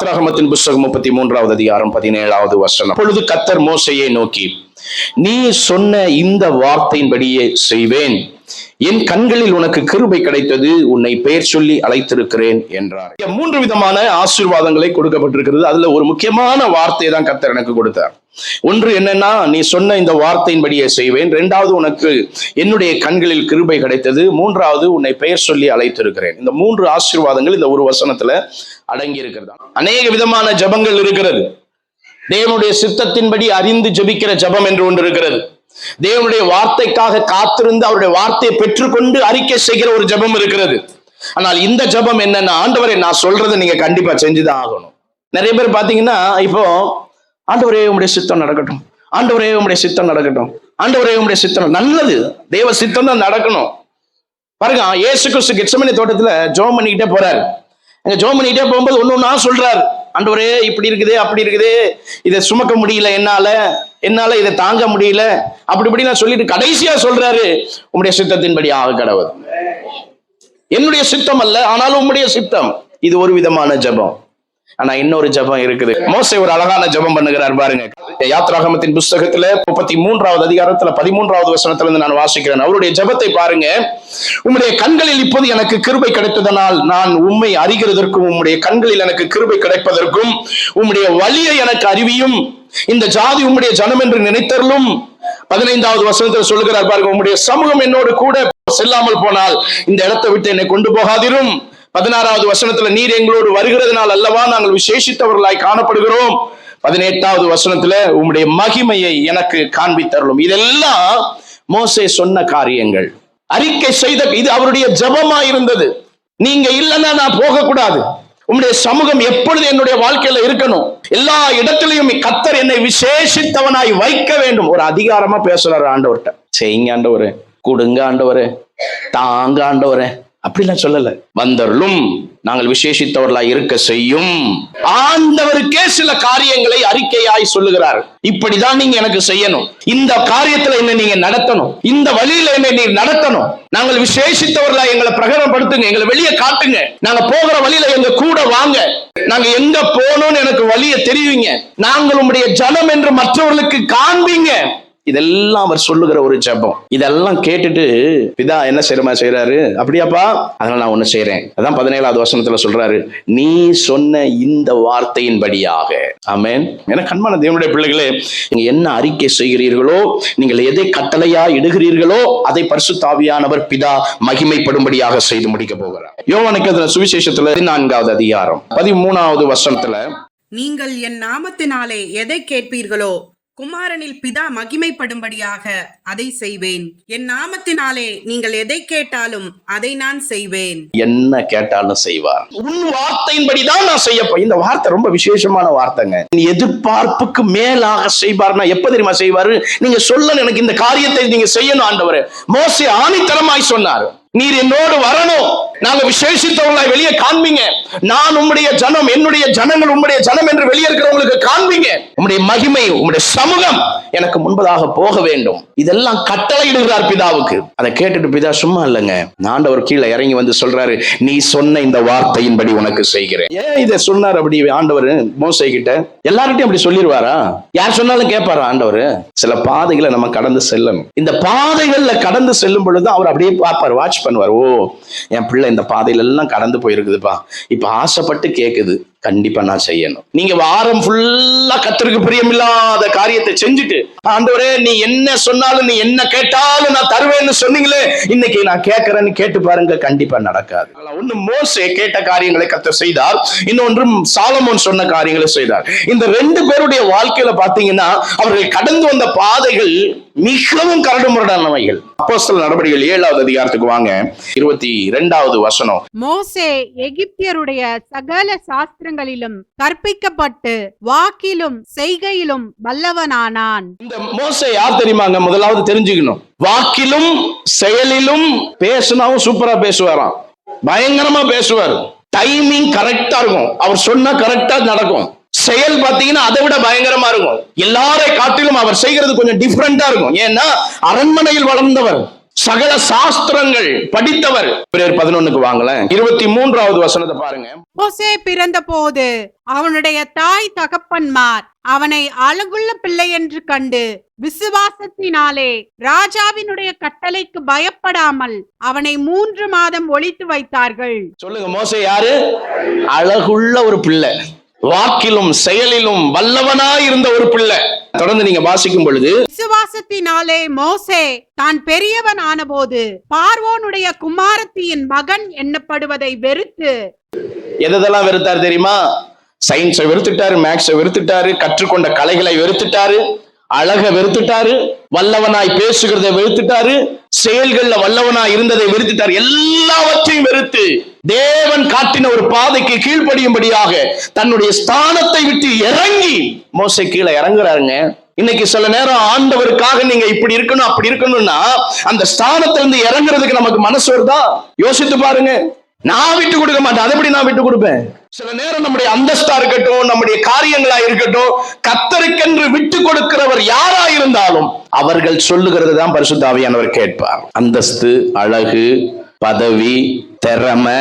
யாத்ராகமத்தின் புஸ்தகம் 33வது அதிகாரம் 17வது வசனம். அப்பொழுது கர்த்தர் மோசேயை நோக்கி, நீ சொன்ன இந்த வார்த்தையின்படியே செய்வேன். என் கண்களில் உனக்கு கிருபை கிடைத்தது, உன்னை பெயர் சொல்லி அழைத்திருக்கிறேன் என்றார். 3 விதமான ஆசீர்வாதங்களை கொடுக்கப்பட்டிருக்கிறது. அதுல ஒரு முக்கியமான வார்த்தையை தான் கர்த்தர் எனக்கு கொடுத்தார். ஒன்று என்னன்னா, நீ சொன்ன இந்த வார்த்தையின்படியே செய்வேன். 2வது, உனக்கு என்னுடைய கண்களில் கிருபை கிடைத்தது. 3வது, உன்னை பெயர் சொல்லி அழைத்திருக்கிறேன். இந்த 3 ஆசீர்வாதங்கள் இந்த ஒரு வசனத்துல அடங்கி இருக்கிறது. அநேக விதமான ஜபங்கள் இருக்கிறது. தேவனுடைய சித்தத்தின்படி அறிந்து ஜபிக்கிற ஜபம் என்று ஒன்று இருக்கிறது. தேவனுடைய வார்த்தைக்காக காத்திருந்து அவருடைய வார்த்தையை பெற்றுக்கொண்டு அறிக்கை செய்கிற ஒரு ஜபம் இருக்கிறது. ஆனால் இந்த ஜபம் என்னன்னா, ஆண்டவரே நான் சொல்றதை நீங்க கண்டிப்பா செஞ்சுதான் ஆகணும். நிறைய பேர் பாத்தீங்கன்னா, இப்போ ஆண்டவரே உம்முடைய சித்தம் நடக்கட்டும், ஆண்டவரே உம்முடைய சித்தம் நடக்கட்டும், ஆண்டவரே உம்முடைய சித்தம், நல்லது, தேவ சித்தம் தான் நடக்கணும். பாருங்க, இயேசு கிறிஸ்து கெத்செமனே தோட்டத்துல ஜெபம் பண்ணிக்கிட்டே போறாரு. அங்க ஜெபம் பண்ணிக்கிட்டே போகும்போது ஒன்னொன்னா சொல்றாரு, ஆண்டவரே இப்படி இருக்குது, அப்படி இருக்குது, இதை சுமக்க முடியல, என்னால இதை தாங்க முடியல, அப்படி இப்படின்னு சொல்லிட்டு கடைசியா சொல்றாரு, உம்முடைய சித்தத்தின்படி ஆக கடவுள். என்னுடைய சித்தம் அல்ல, ஆனாலும் உம்முடைய சித்தம். இது ஒரு விதமான ஜெபம். ஆனா இன்னொரு ஜெபம் இருக்குது. மோசே ஒரு அழகான ஜெபம் பண்ணுகிறார் பாருங்க. யாத்ராகமத்தின் புஸ்தகத்துல 33வது அதிகாரத்துல 13வது வசனத்துல இருந்து நான் வாசிக்கிறேன். அவருடைய ஜெபத்தை பாருங்க. உம்முடைய கண்களில் இப்போது எனக்கு கிருபை கிடைத்ததனால் நான் உம்மை அறிகிறதற்கும், உம்முடைய கண்களில் எனக்கு கிருபை கிடைப்பதற்கும், உம்முடைய வழியை எனக்கு அறிவியும், இந்த ஜாதி உம்முடைய ஜனம் என்று நினைத்தருளும். 15வது வசனத்தில் சொல்லுகிறார் பாருங்க, உம்முடைய சமூகம் என்னோடு கூட செல்லாமல் போனால் இந்த இடத்தை விட்டு என்னை கொண்டு போகாதிரும். 16வது வசனத்துல, நீர் எங்களோடு வருகிறதுனால் அல்லவா நாங்கள் விசேஷித்தவர்களாய் காணப்படுகிறோம். 18வது வசனத்துல, உம்முடைய மகிமையை எனக்கு காண்பித்தருளும். இதெல்லாம் மோசே சொன்ன காரியங்கள், அறிக்கை செய்த, இது அவருடைய ஜெபமா இருந்தது. நீங்க இல்லைன்னா நான் போகக்கூடாது, உம்முடைய சமூகம் எப்பொழுது என்னுடைய வாழ்க்கையில இருக்கணும், எல்லா இடத்திலையும் கர்த்தர் என்னை விசேஷித்தவனாய் வைக்க வேண்டும். ஒரு அதிகாரமா பேசுறாரு ஆண்டவர்கிட்ட. செய்யுங்க ஆண்டவரே, கொடுங்க ஆண்டவரே, தாங்க ஆண்டவரே, அப்படிலாம் சொல்லல. வந்தருளும், நாங்கள் விசேஷித்தவர்களாய் இருக்க செய்யும். ஆண்டவருக்கே சில காரியங்களை அறிக்கையாய் சொல்லுகிறார். இப்படிதான் நீங்க எனக்கு செய்யணும், இந்த காரியத்துல என்ன நீங்க நடத்தணும், இந்த வழியில என்ன நீங்க நடத்தணும், நாங்கள் விசேஷித்தவர்களாய் எங்களை பிரகடனப்படுத்துங்க, எங்களை வெளியே காட்டுங்க, நாங்க போகிற வழியில எங்க கூட வாங்க, நாங்க எங்க போகணும்னு எனக்கு வழியை தெரிவிங்க, நாங்கள் உம்முடைய ஜனம் என்று மற்றவர்களுக்கு காண்பீங்க. இதெல்லாம் அவர் சொல்லுகிற ஒரு ஜெபம். இதெல்லாம் கேட்டுட்டு பிதா என்ன செய்யறாரு, அப்படியாப்பா, அதனால நான் ஒண்ணு செய்யறேன். அதான் 17வது வசனத்துல சொல்றாரு, நீ சொன்ன இந்த வார்த்தையின்படியாக. ஆமென். என கண்மான தேவனுடைய பிள்ளைகளே, நீங்க என்ன அறிக்கை செய்கிறீர்களோ, நீங்கள் எதை கட்டளையா இடுகிறீர்களோ, அதை பரிசுத்த ஆவியானவர் பிதா மகிமைப்படும்படியாக செய்து முடிக்க போகிறார். யோவானுக்கு சுவிசேஷத்துல 14வது அதிகாரம் 13வது வசனத்துல, நீங்கள் என் நாமத்தினாலே எதை கேட்பீர்களோ குமாரனில் பிதா மகிமைப்படும்படியாக அதை செய்வேன். என் நாமத்தினாலே நீங்கள் எதை கேட்டாலும் அதை நான் செய்வேன். என்ன கேட்டாலும் செய்வார். உன் வார்த்தையின்படிதான் நான் செய்யப்போம். இந்த வார்த்தை ரொம்ப விசேஷமான வார்த்தைங்க. எதிர்பார்ப்புக்கு மேலாக செய்வார்னா எப்ப தெரியுமா செய்வாரு? நீங்க சொல்லணும், எனக்கு இந்த காரியத்தை நீங்க செய்யணும் ஆண்டவரே. மோசே ஆணித்தரமாய் சொன்னார், நீர் என்னோடு வரணும், நாங்க விசேஷித்தவர்களாய் வெளியே காண்பீங்க, நான் உம்முடைய ஜனம், என்னுடைய ஜனங்கள் உம்முடைய ஜனம் என்று வெளியே இருக்கிறவங்களுக்கு காண்பீங்க, உம்முடைய மகிமை, உம்முடைய சமூகம் எனக்கு முன்பதாக போக வேண்டும். இதெல்லாம் கட்டளையிடுகிறார் பிதாவுக்கு. அதை கேட்டுட்டு பிதா சும்மா இல்லைங்க, ஆண்டவர் கீழே இறங்கி வந்து சொல்றாரு, நீ சொன்ன இந்த வார்த்தையின்படி உனக்கு செய்கிறேன். ஏன் இதை சொன்னார் அப்படி ஆண்டவர் மோசே கிட்ட? எல்லார்கிட்டையும் அப்படி சொல்லிடுவாரா? யார் சொன்னாலும் கேட்பாரா ஆண்டவர்? சில பாதைகளை நம்ம கடந்து செல்லணும். இந்த பாதைகள்ல கடந்து செல்லும் பொழுது அவர் அப்படியே பார்ப்பார், வாட்ச் பண்ணுவார். ஓ, என் பிள்ளை இந்த பாதையில எல்லாம் கடந்து போயிருக்குதுப்பா, இப்ப ஆசைப்பட்டு கேக்குது, கண்டிப்பா நான் செய்யணும். நீங்க வாரம் ஃபுல்லா கர்த்தருக்கு பிரியமில்லாத காரியத்தை செஞ்சுட்டு, ஆண்டவரே நீ என்ன சொன்னாலும், நீ என்ன கேட்டாலும் நான் தருவேன்னு சொன்னீங்களே, இன்னைக்கு நான் கேட்கிறேன்னு கேட்டு பாருங்க, கண்டிப்பா நடக்காது. ஒண்ணு மோசே கேட்ட காரியங்களை கர்த்தர் செய்தார், இன்னொன்றும் சாலமோன் சொன்ன காரியங்களை செய்தார். இந்த 2 பேருடைய வாழ்க்கையில பாத்தீங்கன்னா, அவர்கள் கடந்து வந்த பாதைகள் மிகவும் கரடுமுரடானவைகள். அப்போஸ்தலர் நடபடிகள் 7வது அதிகாரத்துக்கு வாங்க, 22வது வசனம். மோசே எகிப்தியருடைய சகல சாஸ்திரங்களிலும் கற்பிக்கப்பட்டு வாக்கிலும் செய்கையிலும் வல்லவனானான். இந்த மோசே யார் தெரியுமாங்க? முதலாவது தெரிஞ்சுக்கணும், வாக்கிலும் செயலிலும் பேசினாவும் சூப்பரா பேசுவாராம், பயங்கரமா பேசுவார், டைமிங் கரெக்டா இருக்கும், அவர் சொன்னா கரெக்டா நடக்கும். செயல் பாத்தீங்கன்னா அதை விட பயங்கரமா இருக்கும். எல்லாரை காட்டிலும் அவர் செய்கிறது கொஞ்சம் டிஃபரெண்டா இருக்கும். ஏன்னா அரண்மனையில் வளர்ந்தவர், சகல சாஸ்திரங்கள் படித்தவர். 11க்கு வாங்கலாம். 23வது வசனத்தை பாருங்க. மோசே பிறந்த போது அவனுடைய தாய் தகப்பன்மார் அவனை அழகுள்ள பிள்ளை என்று கண்டு விசுவாசத்தினாலே ராஜாவினுடைய கட்டளைக்கு பயப்படாமல் அவனை 3 மாதம் ஒளித்து வைத்தார்கள். சொல்லுங்க, மோசே யாரு? அழகுள்ள ஒரு பிள்ளை, வாக்கிலும் செயலிலும் வல்லவனாய் இருந்த ஒரு பிள்ளை. தொடர்ந்து நீங்க வாசிக்கும் பொழுது, விசுவாசத்தினாலே மோசே தான் பெரியவன் ஆனபோது பார்வோனுடைய குமாரத்தியின் மகன் எண்ணப்படுவதை வெறுத்து. எதெல்லாம் வெறுத்தார் தெரியுமா? சயின்ஸை வெறுத்துட்டாரு, மேக்ஸை வெறுத்துட்டாரு, கற்றுக்கொண்ட கலைகளை வெறுத்துட்டாரு, அழக வெறுத்துட்டாரு, வல்லவனாய் பேசுகிறதை வெறுத்துட்டாரு, செயல்கள்ல வல்லவனாய் இருந்ததை வெறுத்துட்டாரு. எல்லாவற்றையும் வெறுத்து தேவன் காட்டின ஒரு பாதைக்கு கீழ்ப்படியும்படியாக தன்னுடைய ஸ்தானத்தை விட்டு இறங்கி மோசே கீழே இறங்குறாருங்க. இன்னைக்கு சில நேரம் ஆண்டவருக்காக நீங்க இப்படி இருக்கணும் அப்படி இருக்கணும்னா அந்த ஸ்தானத்திலிருந்து இறங்குறதுக்கு நமக்கு மனசு வருதா? யோசித்து பாருங்க. நான் விட்டு கொடுக்க மாட்டேன், அதை எப்படி நான் விட்டு கொடுப்பேன்? சில நேரம் நம்முடைய அந்தஸ்தா இருக்கட்டும், நம்முடைய காரியங்களா இருக்கட்டும், கர்த்தருக்கென்று விட்டு கொடுக்கிறவர் யாரா இருந்தாலும் அவர்கள் சொல்லுகிறது தான் பரிசுத்த ஆவியானவர் கேட்பார். அந்தஸ்து, அழகு, பதவி, திறமை,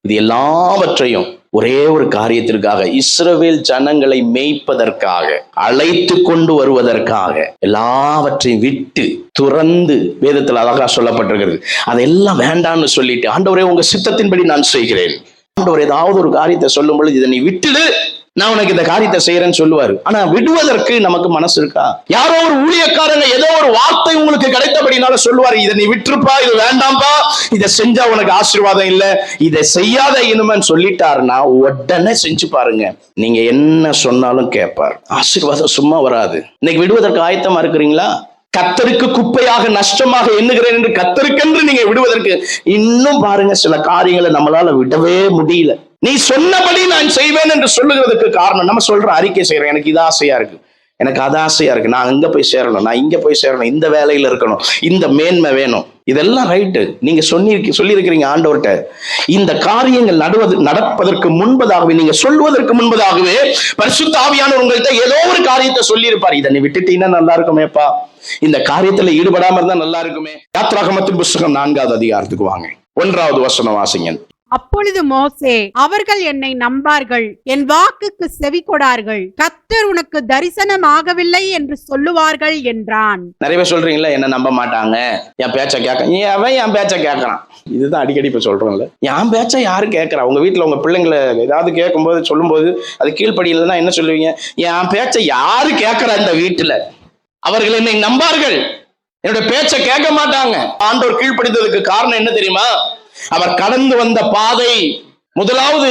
இது எல்லாவற்றையும் ஒரே ஒரு காரியத்திற்காக, இஸ்ரவேல் ஜனங்களை மேய்ப்பதற்காக, அழைத்து கொண்டு வருவதற்காக எல்லாவற்றையும் விட்டு துறந்து, வேதத்தில் அழகா சொல்லப்பட்டிருக்கிறது, அதெல்லாம் வேண்டாம்னு சொல்லிட்டு, ஆண்டவரே உங்க சித்தத்தின்படி நான் செய்கிறேன். ஆண்டவர் ஏதாவது ஒரு காரியத்தை சொல்லும் பொழுது, இதை நீ விட்டுடு, நான் உனக்கு இந்த காரியத்தை செய்யறேன்னு சொல்லுவாரு. ஆனா விடுவதற்கு நமக்கு மனசு இருக்கா? யாரோ ஒரு ஊழியக்காரங்க ஏதோ ஒரு வார்த்தை உங்களுக்கு கிடைத்தபடினால சொல்லுவாரு, இதை நீ விட்டுருப்பா, இது வேண்டாம்பா, இதை செஞ்சா உனக்கு ஆசீர்வாதம் இல்ல, இதை செய்யாத இனிமேன்னு சொல்லிட்டாருன்னா உடனே செஞ்சு பாருங்க. நீங்க என்ன சொன்னாலும் கேட்பார். ஆசீர்வாதம் சும்மா வராது. இன்னைக்கு விடுவதற்கு ஆயத்தமா இருக்கிறீங்களா? கர்த்தருக்கு குப்பையாக நஷ்டமாக எண்ணுகிறேன் என்று கர்த்தருக்கென்று நீங்க விடுவதற்கு இன்னும் பாருங்க, சில காரியங்களை நம்மளால விடவே முடியல. நீ சொன்னபடி நான் செய்வேன் என்று சொல்லுகிறதுக்கு காரணம், நம்ம சொல்ற அறிக்கை செய்யறேன், எனக்கு இது ஆசையா இருக்கு, எனக்கு அது ஆசையா இருக்கு, நான் அங்க போய் சேரணும், நான் இங்க போய் சேரணும், இந்த வேலையில இருக்கணும், இந்த மேன்மை வேணும், இதெல்லாம் ரைட்டு. நீங்க சொல்லியிருக்கிறீங்க ஆண்டவர்கிட்ட. இந்த காரியங்கள் நடப்பதற்கு முன்பதாகவே, நீங்க சொல்வதற்கு முன்பதாகவே பரிசுத்த ஆவியானவர் உங்கள்கிட்ட ஏதோ ஒரு காரியத்தை சொல்லி இருப்பார். இதை நீ விட்டுட்டீங்கன்னா நல்லா இருக்குமேப்பா, இந்த காரியத்துல ஈடுபடாம இருந்தா நல்லா இருக்குமே. யாத்ராகமத்தின் புஸ்தகம் 4வது அதிகாரத்துக்கு வாங்க. 1வது வசனம் வாசிங்க. அப்பொழுது மோசே, அவர்கள் என்னை நம்பார்கள், என் வாக்குக்கு செவி கொடார்கள், கர்த்தர் உனக்கு தரிசனமாகவில்லை என்று சொல்லுவார்கள் என்றான். நிறைய பேர் சொல்றீங்களா, என்ன நம்ப மாட்டாங்க, என் பேச்ச என் பேச்ச கேட்கறான். இதுதான் அடிக்கடி இப்ப சொல்றோம்ல, என் பேச்ச யாரு கேட்கறா? உங்க வீட்டுல உங்க பிள்ளைங்களை ஏதாவது கேட்கும்போது சொல்லும்போது அது கீழ்ப்படியில்லைன்னா என்ன சொல்லுவீங்க? என் பேச்ச யாரு கேட்கறா இந்த வீட்டுல? அவர்கள் என்னை நம்பார்கள், என்னோட பேச்ச கேட்க மாட்டாங்க. ஆண்டவர் கீழ்ப்படித்ததுக்கு காரணம் என்ன தெரியுமா? அவர் கடந்து வந்த பாதை. முதலாவது,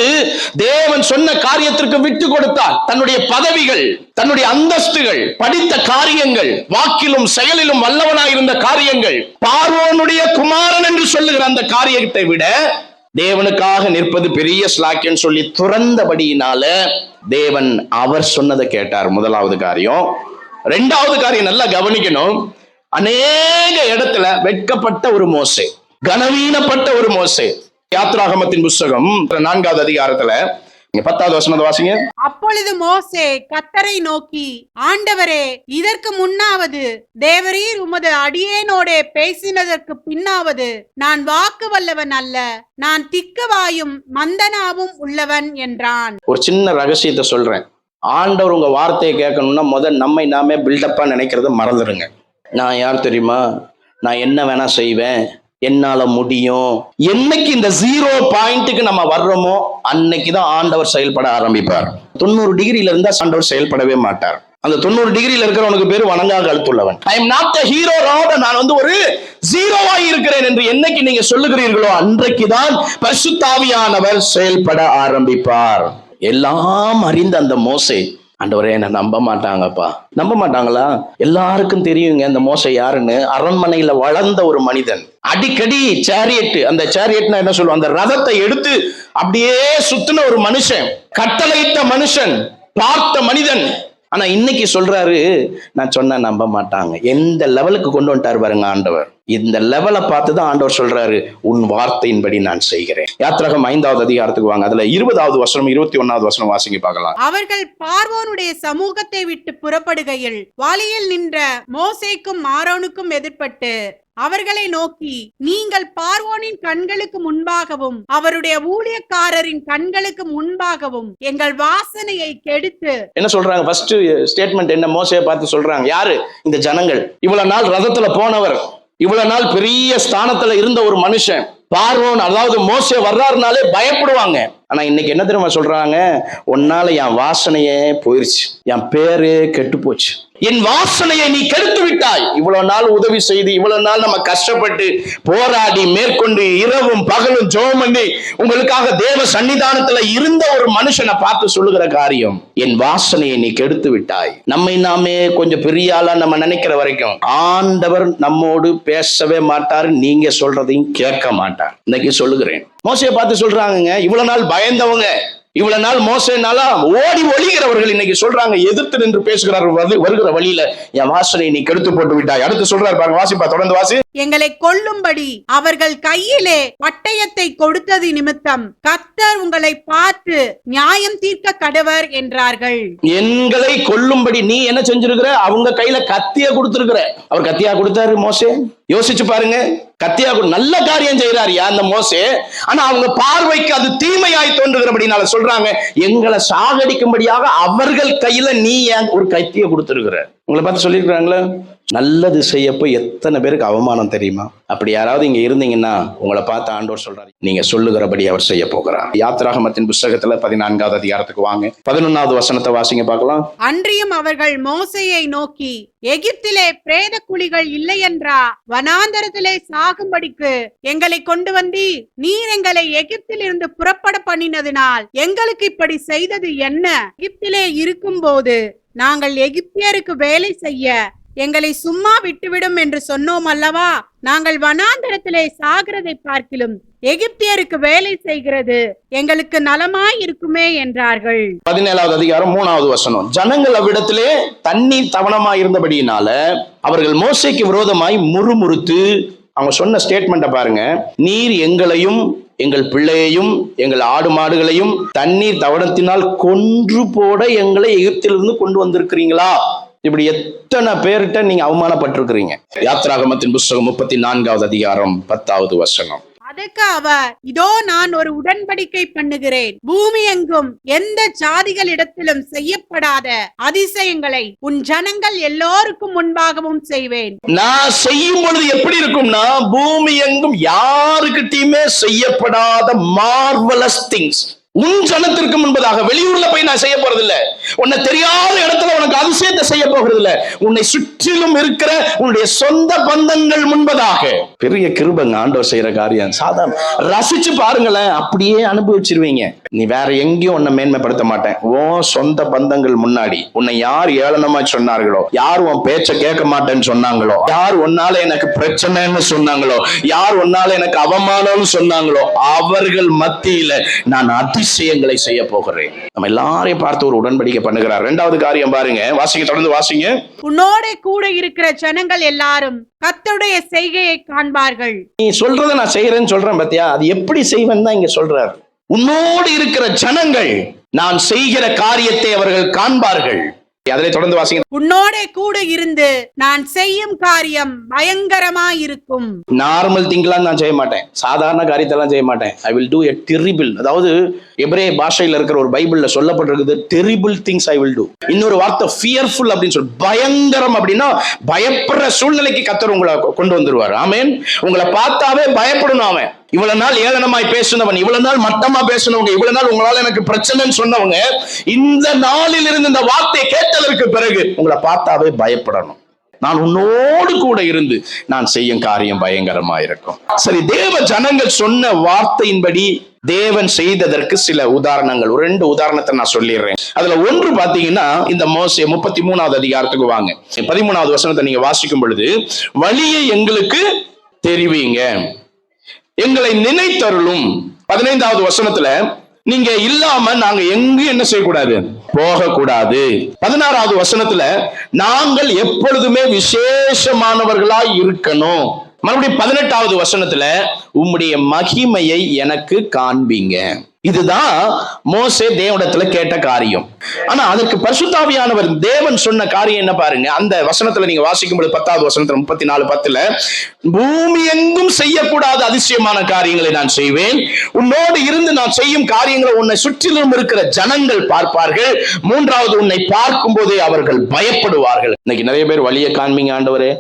தேவன் சொன்ன காரியத்திற்கு விட்டு கொடுத்தார். தன்னுடைய பதவிகள், தன்னுடைய அந்தஸ்துகள், படித்த காரியங்கள், வாக்கிலும் செயலிலும் வல்லவனாயிருந்த காரியங்கள், பார்வோனுடைய குமாரன் என்று சொல்லுகிற அந்த காரியத்தை விட தேவனுக்காக நிற்பது பெரிய ஸ்லாக்கியம் சொல்லி துறந்தபடியினால தேவன் அவர் சொன்னதை கேட்டார். முதலாவது காரியம். 2வது காரியம் நல்லா கவனிக்கணும். அநேக இடத்துல வெட்கப்பட்ட ஒரு மோசே, கனவீனப்பட்ட ஒரு மோசே. யாத்ராகமத்தின் புஸ்தகம் 4வது அதிகாரத்துல 10வது வசனத்தை வாசிங்க. அப்பொழுது மோசே கர்த்தரை நோக்கி, ஆண்டவரே, இதற்கு முன்னாவது தேவரீர் உமது அடியேனோடே பேசினதற்கு பின்னாவது நான் வாக்கு வல்லவன் அல்ல, நான் திக்குவாயும் மந்தனாவும் உள்ளவன் என்றான். ஒரு சின்ன ரகசியத்தை சொல்றேன். ஆண்டவர் உங்க வார்த்தையை கேட்கணும்னா முதல் நம்மை நாமே பில்டப்பா நினைக்கிறத மறந்துடுங்க. நான் யார் தெரியுமா, நான் என்ன வேணா செய்வேன், என்னால முடியும். என்னைக்கு இந்த 0 பாயிண்ட்டுக்கு நம்ம வர்றோமோ அன்னைக்குதான் ஆண்டவர் செயல்பட ஆரம்பிப்பார். 90 டிகிரில இருந்தா ஆண்டவர் செயல்படவே மாட்டார். அந்த 90 டிகிரில இருக்கிறவனுக்கு பேரு வணங்கா கழுத்துள்ளவன். I am not a hero ராட், நான் ஒரு 0 இருக்கிறேன் என்று என்னைக்கு நீங்க சொல்லுகிறீர்களோ அன்றைக்குதான் பரிசுத்த ஆவியானவர் செயல்பட ஆரம்பிப்பார். எல்லாம் அறிந்த அந்த மோசே, ஆண்டவரே என்ன நம்ப மாட்டாங்கப்பா. நம்ப மாட்டாங்களா? எல்லாருக்கும் தெரியுங்க இந்த மோசே யாருன்னு. அரண்மனையில வளர்ந்த ஒரு மனிதன். அடிக்கடி சேரியட், அந்த சேரியட்னா என்ன சொல்லுவோம், அந்த ரதத்தை எடுத்து அப்படியே சுத்தின ஒரு மனுஷன், கட்டளையிட்ட மனுஷன், பார்த்த மனிதன். ஆனா இன்னைக்கு சொல்றாரு, நான் சொன்ன நம்ப மாட்டாங்க. எந்த லெவலுக்கு கொண்டு வந்துட்டாரு பாருங்க ஆண்டவர். இந்த லெவலை பார்த்துதான் ஆண்டவர் சொல்றாரு, உன் வார்த்தையின்படி நான் செய்கிறேன். யாத்ராகம் 5வது அதிகாரத்துக்கு வாங்க. அதுல 20வது வசனம் 21வது வசனம் வாசிங்க பார்க்கலாம். அவர்கள் பார்வோனுடைய சமூகத்தை விட்டு புறப்படுகையில் வழியில் நின்ற மோசேக்கும் ஆரோனுக்கும் எதிர்பட்டு அவர்களை நோக்கி, நீங்கள் பார்வோனின் கண்களுக்கு முன்பாகவும் அவருடைய ஊழியக்காரரின் கண்களுக்கு முன்பாகவும் எங்கள் வாசனையை கெடுத்து. என்ன சொல்றாங்க? ஃபர்ஸ்ட் ஸ்டேட்மெண்ட் என்ன? மோசேயை பார்த்து சொல்றாங்க. யாரு? இந்த ஜனங்கள். இவ்வளவு நாள் ரதத்துல போனவர், இவ்வளவு நாள் பெரிய ஸ்தானத்துல இருந்த ஒரு மனுஷன். பார்வோன், அதாவது மோசே வர்றாருனாலே பயப்படுவாங்க. ஆனா இன்னைக்கு என்ன தெரியுமா சொல்றாங்க? உன்னால என் வாசனையே போயிருச்சு, என் பேரே கெட்டு போச்சு, என் வாசனையை நீ கெடுத்து விட்டாய். இவ்வளவு நாள் உதவி செய்து, இவ்வளவு நாள் நம்ம கஷ்டப்பட்டு போராடி மேற்கொண்டு இரவும் பகலும் ஜெபம் பண்ணி உங்களுக்காக தேவ சன்னிதானத்துல இருந்த ஒரு மனுஷனை பார்த்து சொல்லுகிற காரியம், என் வாசனையை நீ கெடுத்து விட்டாய். நம்மை நாமே கொஞ்சம் பெரிய ஆளா நம்ம நினைக்கிற வரைக்கும் ஆண்டவர் நம்மோடு பேசவே மாட்டார், நீங்க சொல்றதையும் கேட்க மாட்டார். இன்னைக்கு சொல்லுகிறேன், மோசையை பார்த்து சொல்றாங்க, இவ்வளவு நாள் பயந்தவங்க, இவ்வளவு நாள் மோசேனால ஓடி ஒளிகிறவர்கள் இன்னைக்கு சொல்றாங்க, எதிர்த்து நின்று பேசுகிறார்கள், வருகிற வழியில என் வாசனை நீ கெடுத்து போட்டு விட்டாய். அடுத்து சொல்றாரு பாருங்க, வாசிப்பா, தொடர்ந்து வாசி. எங்களை கொல்லும்படி அவர்கள் கையிலே பட்டயத்தை கொடுத்தது நிமித்தம் கர்த்தர் உங்களை பார்த்து நியாயம் தீர்க்க கடவர் என்றார்கள். எங்களை கொல்லும்படி நீ என்ன செஞ்சிருக்கிற? அவங்க கையில கத்தியா கொடுத்திருக்கிற. அவர் கத்தியா கொடுத்தாரு மோசே? யோசிச்சு பாருங்க. கத்தியா நல்ல காரியம் செய்யறாரியா அந்த மோசே, ஆனா அவங்க பார்வைக்கு அது தீமையாய் தோன்றுகிறபடினால சொல்றாங்க, எங்களை சாகடிக்கும்படியாக அவர்கள் கையில நீ ஏன் ஒரு கத்தியை கொடுத்திருக்கிற? உங்களை பார்த்து சொல்லியிருக்கிறாங்களே, நல்லது செய்யப்போ எத்தனை பேருக்கு அவமானம் தெரியுமா? அப்படி யாராவது இங்க இருந்தீங்கன்னா உங்களை பார்த்து ஆண்டவர் சொல்றாரு, நீங்க சொல்லுகிறபடி அவர் செய்ய போகிறார். யாத்திராகமத்தின் புத்தகத்துல 14வது அதிகாரத்துக்கு வாங்க, 11வது வசனத்தை வாசிங்க பார்க்கலாம். அன்றியும் அவர்கள் மோசேயை நோக்கி, எகிப்திலே பிரேத குழிகள் இல்லை என்றா வனாந்தரத்திலே சாகும்படிக்கு எங்களை கொண்டு வந்தி, நீர் எங்களை எகிப்தில் இருந்து புறப்பட பண்ணினதினால் எங்களுக்கு இப்படி செய்தது என்ன? எகிப்திலே இருக்கும் போது நாங்கள் எகிப்தியருக்கு வேலை செய்ய எங்களை சும்மா விட்டுவிடும் என்று சொன்னோம் அல்லவா? நாங்கள் வனாந்தரத்திலே சாகிறதை பார்க்கிலும் எகிப்தியருக்கு வேலை செய்கிறது எங்களுக்கு நலமாய் இருக்குமே என்றார்கள். 17வது அதிகாரம் 3வது வசனம். ஜனங்கள் அவ்விடத்திலே தண்ணீர் தவணமாய் இருந்தபடியினால அவர்கள் மோசேக்கு விரோதமாய் முறுமுறுத்து, அவங்க சொன்ன ஸ்டேட்மெண்ட்டை பாருங்க, நீர் எங்களையும் எங்கள் பிள்ளையையும் எங்கள் ஆடு மாடுகளையும் தண்ணீர் தவணத்தினால் கொன்று போட எங்களை எகிப்திலிருந்து கொண்டு வந்திருக்கிறீங்களா? இப்படி எத்தனை பேர்கிட்ட நீங்க அவமானப்பட்டிருக்கிறீங்க. யாத்திராகமத்தின் புத்தகம் 34வது அதிகாரம் 10வது வசனம். அதற்கு அவர், இதோ நான் ஒரு உடன்படிக்கை பண்ணுகிறேன், பூமி எங்கும் எந்த ஜாதிகளிடத்திலும் செய்யப்படாத அதிசயங்களை உன் ஜனங்கள் எல்லோருக்கும் முன்பாகவும் செய்வேன். நான் செய்யும் பொழுது எப்படி இருக்கும்னா, பூமி எங்கும் யாருக்கிட்டையுமே செய்யப்படாத மார்வலஸ் திங்ஸ் உன் ஜனத்திற்கு முன்பதாக. வெளியூர்ல போய் நான் செய்ய போறதில்ல, உன்னை தெரியாத இடத்துல உனக்கு அதிசயத்தை செய்ய போகிறதில்ல, உன்னை சுற்றிலும் இருக்கிற உன்னுடைய சொந்த பந்தங்கள் முன்பதாக. பெரிய கிருபைங்க ஆண்டவர் செய்யற காரியம். சாதாரண ரசிச்சு பாருங்களேன், அப்படியே அனுபவிச்சிருவீங்க. நீ வேற எங்கேயும் உன்னை மேன்மைப்படுத்த மாட்டேன். உன் சொந்த பந்தங்கள் முன்னாடி உன்னை யார் ஏளனமா சொன்னார்களோ, யார் உன் பேச்ச கேட்க மாட்டேன்னு சொன்னாங்களோ, யார் உன்னால எனக்கு பிரச்சனைன்னு சொன்னாங்களோ, யார் உன்னால எனக்கு அவமானம்னு சொன்னாங்களோ, அவர்கள் மத்தியில நான் அதிசயங்களை செய்ய போகிறேன். நம்ம எல்லாரையும் பார்த்து ஒரு உடன்படிக்கை பண்ணுகிறார். 2வது காரியம் பாருங்க, வாசிங்க, தொடர்ந்து வாசிங்க. உன்னோட கூட இருக்கிற ஜனங்கள் எல்லாரும் கர்த்தருடைய செய்கையை காண்பார்கள். நீ சொல்றதை நான் செய்யறேன்னு சொல்றேன் பாத்தியா, அது எப்படி செய்வேன்னு தான் இங்க சொல்றாரு. உன்னோடு இருக்கிற ஜனங்கள் நான் செய்கிற காரியத்தை அவர்கள் காண்பார்கள். அதிலே தொடர்ந்து வாசிங்க. உன்னோட கூட இருந்து நான் செய்யும் காரியம் பயங்கரமா இருக்கும். நார்மல் திங்லாம் நான் செய்ய மாட்டேன், சாதாரண காரியத்தெல்லாம் செய்ய மாட்டேன். I will do a terrible, அதாவது எபிரேய பாஷையில இருக்கிற ஒரு பைபிள்ல சொல்லப்பட்டிருக்குது, terrible things I will do. இன்னொரு வார்த்தை ஃபியர்ஃபுல் அப்படின்னு சொல்லி, பயங்கரம் அப்படின்னா பயப்படுற சூழ்நிலைக்கு கர்த்தர் உங்களை கொண்டு வந்துருவார். ஆமென். உங்களை பார்த்தாவே பயப்படணும். அவன் இவ்வளவு நாள் ஏளனமாய் பேசினவன், இவ்வளவு நாள் மட்டமா பேசினவங்க, இவ்வளவு நாள் உங்களால எனக்கு பிரச்சனைன்னு சொன்னவங்க, இந்த நாளில் இருந்து இந்த வார்த்தையை கேட்டதற்கு பிறகு உங்களை பார்த்தாவே பயப்படணும். நான் உன்னோடு கூட இருந்து நான் செய்யும் காரியம் பயங்கரமா இருக்கும். சரி, தேவ ஜனங்கள் சொன்ன வார்த்தையின்படி தேவன் செய்ததற்கு சில உதாரணங்கள், ஒரு 2 உதாரணத்தை நான் சொல்லிடுறேன். அதுல ஒன்று பாத்தீங்கன்னா, இந்த மோசே 33வது அதிகாரத்துக்கு வாங்க. 13வது வசனத்தை நீங்க வாசிக்கும் பொழுது, வழியை எங்களுக்கு தெரிவிங்க, எங்களை நினைத்தருளும். 15வது வசனத்துல, நீங்க இல்லாம நாங்க எங்கும் என்ன செய்யக்கூடாது, போக கூடாது. 16வது வசனத்துல, நாங்கள் எப்பொழுதுமே விசேஷமானவர்களாய் இருக்கணும். மறுபடியும் 18வது வசனத்துல, உம்முடைய மகிமையை எனக்கு காண்பீங்க. இதுதான் மோசே தேவனிடத்துல கேட்ட காரியம். ஆனா அதற்கு பரிசுத்தாவியானவர் தேவன் சொன்ன காரியம் என்ன பாருங்க. அந்த வசனத்துல நீங்க வாசிக்கும்போது 10வது வசனத்துல 34:10 பூமி எங்கும் செய்யக்கூடாத அதிசயமான காரியங்களை நான் செய்வேன். உன்னோடு இருந்து நான் செய்யும் காரியங்களை உன்னை சுற்றிலும் இருக்கிற ஜனங்கள் பார்ப்பார்கள். 3வது உன்னை பார்க்கும் போதே அவர்கள் பயப்படுவார்கள். இன்னைக்கு நிறைய பேர் வழியை காண்பீங்க ஆண்டவரே,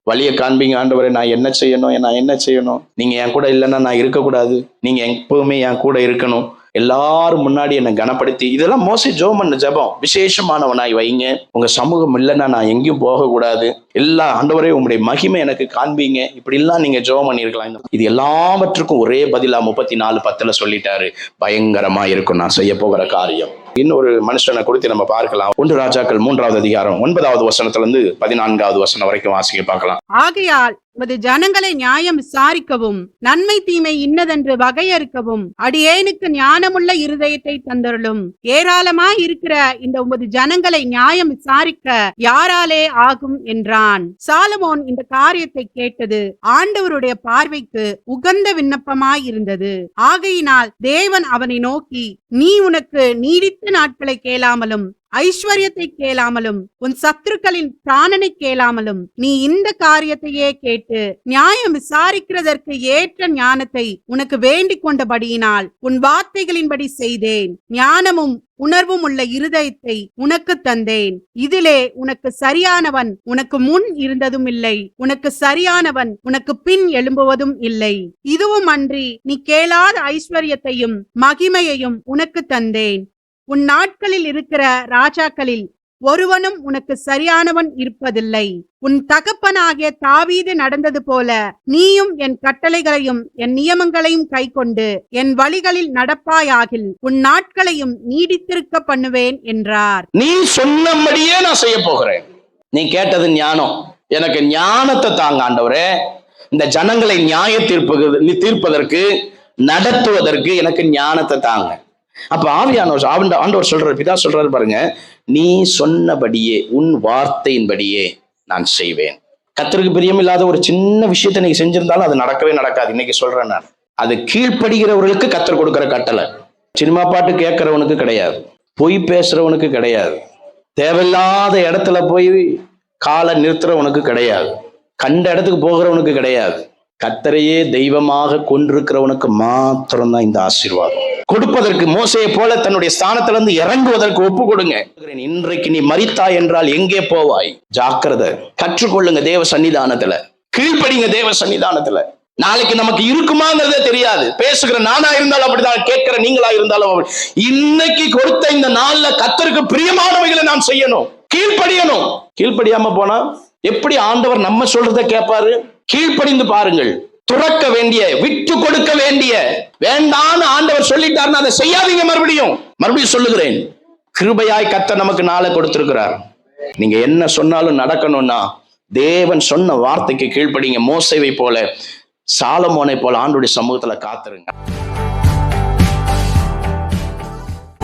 வழியை காண்பீங்க ஆண்டவரே, நான் என்ன செய்யணும், நீங்க என் கூட இல்லைன்னா நான் இருக்கக்கூடாது, நீங்க எப்பவுமே என் கூட இருக்கணும், எல்லாரும் முன்னாடி என்னை கனப்படுத்தி. இதெல்லாம் மோசே ஜெபம் பண்ண ஜெபம். விசேஷமானவனாய் வைங்க, உங்க சமூகம் இல்லைன்னா நான் எங்கேயும் போகக்கூடாது, எல்லா ஆண்டவரே உங்களுடைய மகிமை எனக்கு காண்பீங்க, இப்படி எல்லாம் நீங்க ஜெபம் பண்ணிருக்கலாம். இது எல்லாவற்றுக்கும் ஒரே பதிலா 34:10 சொல்லிட்டாரு, பயங்கரமா இருக்கும் நான் செய்ய போகிற காரியம். இன்னொரு மனுஷனை குறித்து நம்ம பார்க்கலாம். 1 ராஜாக்கள் 3வது அதிகாரம் 9வது வசனத்துல இருந்து 14வது வசனம் வரைக்கும் வாசிக்க பார்க்கலாம். ஆகையால் உமது ஜனங்களை நியாயம் விசாரிக்கவும் நன்மை தீமை இன்னதென்று வகையறுக்கவும் அடியேனுக்கு ஞானமுள்ள இருதயத்தை தந்தருளும். ஏராளமாய் இருக்கிற இந்த உமது ஜனங்களை நியாயம் விசாரிக்க யாராலே ஆகும் என்றான். சாலமோன் இந்த காரியத்தை கேட்டது ஆண்டவருடைய பார்வைக்கு உகந்த விண்ணப்பமாய் இருந்தது. ஆகையினால் தேவன் அவனை நோக்கி, நீ உனக்கு நீடித்த நாட்களை கேளாமலும் ஐஸ்வர்யத்தை கேளாமலும் உன் சத்துருக்களின் பிராணனை கேளாமலும் நீ இந்த காரியத்தையே கேட்டு நியாயம் விசாரிக்கிறதற்கு ஏற்ற ஞானத்தை உனக்கு வேண்டிக் கொண்டபடியினால் உன் வார்த்தைகளின்படி செய்தேன். ஞானமும் உணர்வும் உள்ள இருதயத்தை உனக்கு தந்தேன். இதிலே உனக்கு சரியானவன் உனக்கு முன் இருந்ததும் இல்லை, உனக்கு சரியானவன் உனக்கு பின் எழும்புவதும் இல்லை. இதுவும் அன்றி நீ கேளாத ஐஸ்வர்யத்தையும் மகிமையையும் உனக்கு தந்தேன். உன் நாட்களில் இருக்கிற ராஜாக்களில் ஒருவனும் உனக்கு சரியானவன் இருப்பதில்லை. உன் தகப்பனாகிய தாவீது நடந்தது போல நீயும் என் கட்டளைகளையும் என் நியமங்களையும் கைக்கொண்டு என் வழிகளில் நடப்பாயாகில் உன் நாட்களையும் நீடித்திருக்க பண்ணுவேன் என்றார். நீ சொன்னபடியே நான் செய்ய போகிறேன். நீ கேட்டது ஞானம், எனக்கு ஞானத்தை தாங்க ஆண்டவரே. இந்த ஜனங்களை நியாய தீர்ப்பதற்கு நடத்துவதற்கு எனக்கு ஞானத்தை தாங்க. அப்ப ஆண்டவர் சொல்றாரு, பிதா சொல்றாரு பாருங்க, நீ சொன்னபடியே உன் வார்த்தையின்படியே நான் செய்வேன். கர்த்தருக்கு பிரியமில்லாத ஒரு சின்ன விஷயத்தை நீங்க செஞ்சிருந்தாலும் அது நடக்கவே நடக்காது. இன்னைக்கு சொல்றேன் நான், அது கீழ்ப்படுகிறவர்களுக்கு கர்த்தர் கொடுக்கிற கட்டளை. சினிமா பாட்டு கேட்கிறவனுக்கு கிடையாது, பொய் பேசுறவனுக்கு கிடையாது, தேவையில்லாத இடத்துல போய் காலை நிறுத்துறவனுக்கு கிடையாது, கண்ட இடத்துக்கு போகிறவனுக்கு கிடையாது. கர்த்தரையே தெய்வமாக கொண்டிருக்கிறவனுக்கு மாத்திரம்தான் இந்த ஆசீர்வாதம். கொடுப்பதற்கு மோசையை போல தன்னுடைய ஸ்தானத்திலிருந்து இறங்குவதற்கு ஒப்பு கொடுங்க. இன்றைக்கு நீ மரித்தாய் என்றால் எங்கே போவாய்? ஜாக்கிரதை. கற்றுக்கொள்ளுங்க தேவ சன்னிதானத்துல, கீழ்ப்படிங்க தேவ சன்னிதானத்துல. நாளைக்கு நமக்கு இருக்குமாங்கிறதே தெரியாது. பேசுகிற நானா இருந்தாலும் அப்படிதான், கேட்கிற நீங்களா இருந்தாலும் இன்னைக்கு கொடுத்த இந்த நாள்ல கர்த்தருக்கு பிரியமானவைகளை நாம் செய்யணும், கீழ்ப்படியணும். கீழ்ப்படியாம போனா எப்படி ஆண்டவர் நம்ம சொல்றதை கேட்பாரு? கீழ்ப்படிந்து பாருங்கள். துறக்க வேண்டிய, விட்டு கொடுக்க வேண்டிய, வேண்டான்னு ஆண்டவர் சொல்லிட்டாருன்னா அதை செய்யாதீங்க. மறுபடியும் சொல்லுகிறேன், கிருபையாய் கர்த்தர் நமக்கு நாளை கொடுத்திருக்கிறார். நீங்க என்ன சொன்னாலும் நடக்கணும்னா தேவன் சொன்ன வார்த்தைக்கு கீழ்ப்படிங்க. மோசேவை போல, சாலமோனை போல ஆண்டவருடைய சமூகத்துல காத்துருங்க.